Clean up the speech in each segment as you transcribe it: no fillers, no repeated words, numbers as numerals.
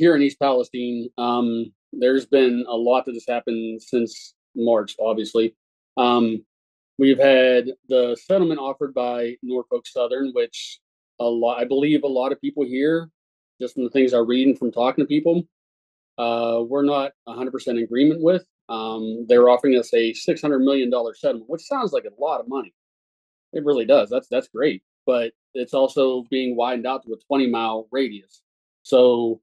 here in East Palestine, there's been a lot that has happened since March, obviously. Um, we've had the settlement offered by Norfolk Southern, which I believe a lot of people here, just from the things I read and from talking to people, we're not 100% in agreement with. They're offering us a $600 million settlement, which sounds like a lot of money. It really does. That's great, but it's also being widened out to a 20-mile radius. So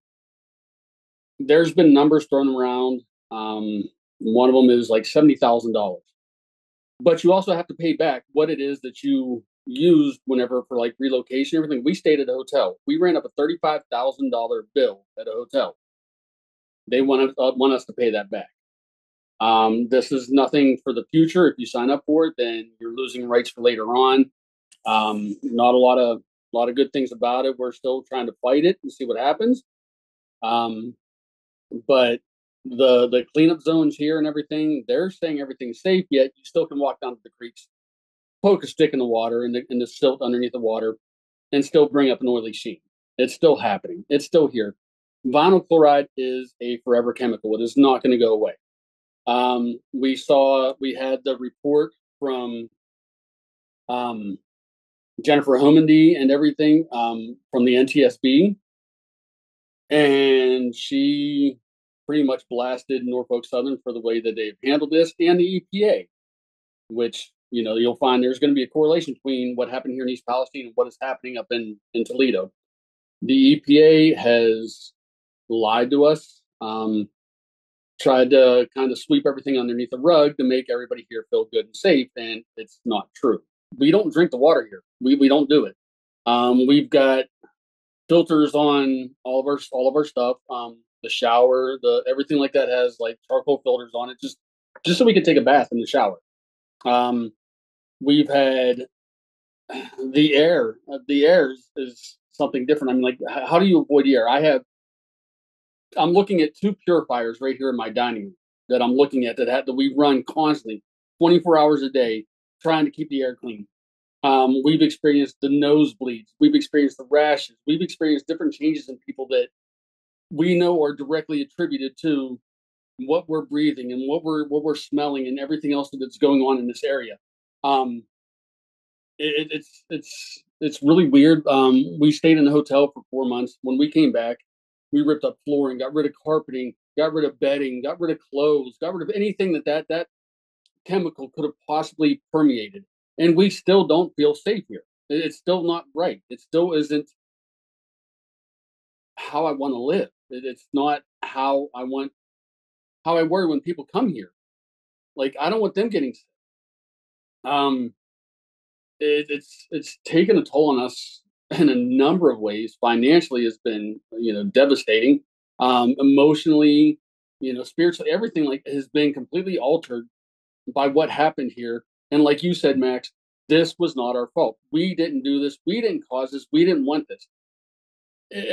there's been numbers thrown around. One of them is like $70,000, but you also have to pay back what it is that you used whenever for like relocation, everything. We stayed at a hotel. We ran up a $35,000 bill at a hotel. They want us to pay that back. This is nothing for the future. If you sign up for it, then you're losing rights for later on. Not a lot of good things about it. We're still trying to fight it and see what happens. Um, but the cleanup zones here and everything, they're saying everything's safe. Yet you still can walk down to the creeks, poke a stick in the water in the silt underneath the water, and still bring up an oily sheen. It's still happening. It's still here. Vinyl chloride is a forever chemical. It is not going to go away. We had the report from Jennifer Homendy and everything from the NTSB, and she pretty much blasted Norfolk Southern for the way that they've handled this, and the EPA, which you'll find there's going to be a correlation between what happened here in East Palestine and what is happening up in Toledo. The EPA has lied to us, tried to kind of sweep everything underneath the rug to make everybody here feel good and safe, and it's not true. We don't drink the water here. We don't do it. We've got filters on all of our stuff. The shower, the everything like that has like charcoal filters on it, just so we can take a bath in the shower. We've had the air. The air is something different. I mean, like, how do you avoid the air? I'm looking at two purifiers right here in my dining room that I'm looking at that we run constantly, 24 hours a day, trying to keep the air clean. We've experienced the nosebleeds. We've experienced the rashes. We've experienced different changes in people that we know are directly attributed to what we're breathing and what we're smelling and everything else that's going on in this area. Um, it's really weird. We stayed in a hotel for 4 months. When we came back, we ripped up flooring, got rid of carpeting, got rid of bedding, got rid of clothes, got rid of anything that chemical could have possibly permeated. And we still don't feel safe here. It's still not right. It still isn't how I want to live. It's not how I worry when people come here. Like, I don't want them getting sick. Um, it's taken a toll on us in a number of ways. Financially, has been devastating. Emotionally, spiritually, everything like has been completely altered by what happened here. And like you said, Max, this was not our fault. We didn't do this. We didn't cause this. We didn't want this.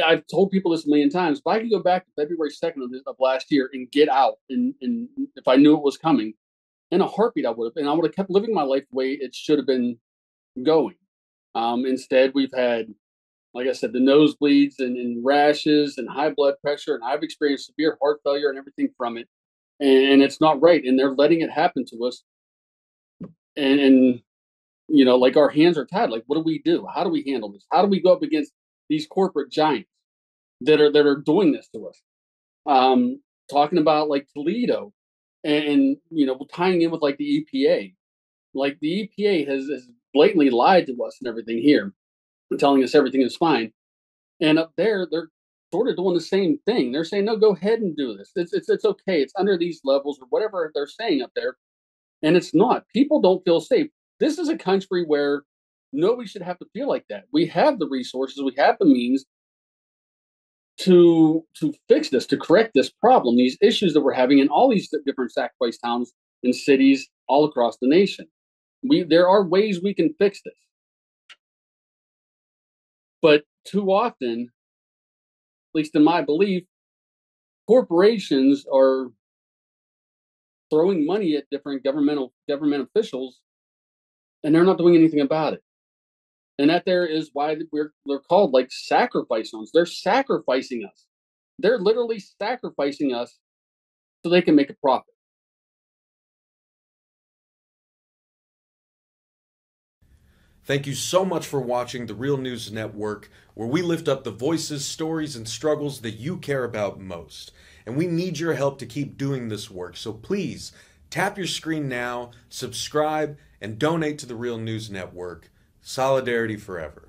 I've told people this a million times. If I could go back to February 2nd of last year and get out, and if I knew it was coming, in a heartbeat, I would have. And I would have kept living my life the way it should have been going. Instead, we've had, like I said, the nosebleeds and rashes and high blood pressure. And I've experienced severe heart failure and everything from it. And it's not right. And they're letting it happen to us. And like our hands are tied. Like, what do we do? How do we handle this? How do we go up against these corporate giants that are doing this to us? Talking about like Toledo and tying in with like the EPA. Like the EPA has blatantly lied to us and everything here, telling us everything is fine. And up there, they're sort of doing the same thing. They're saying, no, go ahead and do this. It's okay. It's under these levels or whatever they're saying up there. And it's not. People don't feel safe. This is a country where nobody should have to feel like that. We have the resources, we have the means to fix this, to correct this problem, these issues that we're having in all these different sacrifice towns and cities all across the nation. There are ways we can fix this. But too often, at least in my belief, corporations are throwing money at different government officials, and they're not doing anything about it. And that there is why they're called like sacrifice zones. They're sacrificing us They're literally sacrificing us so they can make a profit. Thank you so much for watching the Real News Network, where we lift up the voices, stories, and struggles that you care about most. And we need your help to keep doing this work. So please tap your screen now, subscribe, and donate to the Real News Network. Solidarity forever.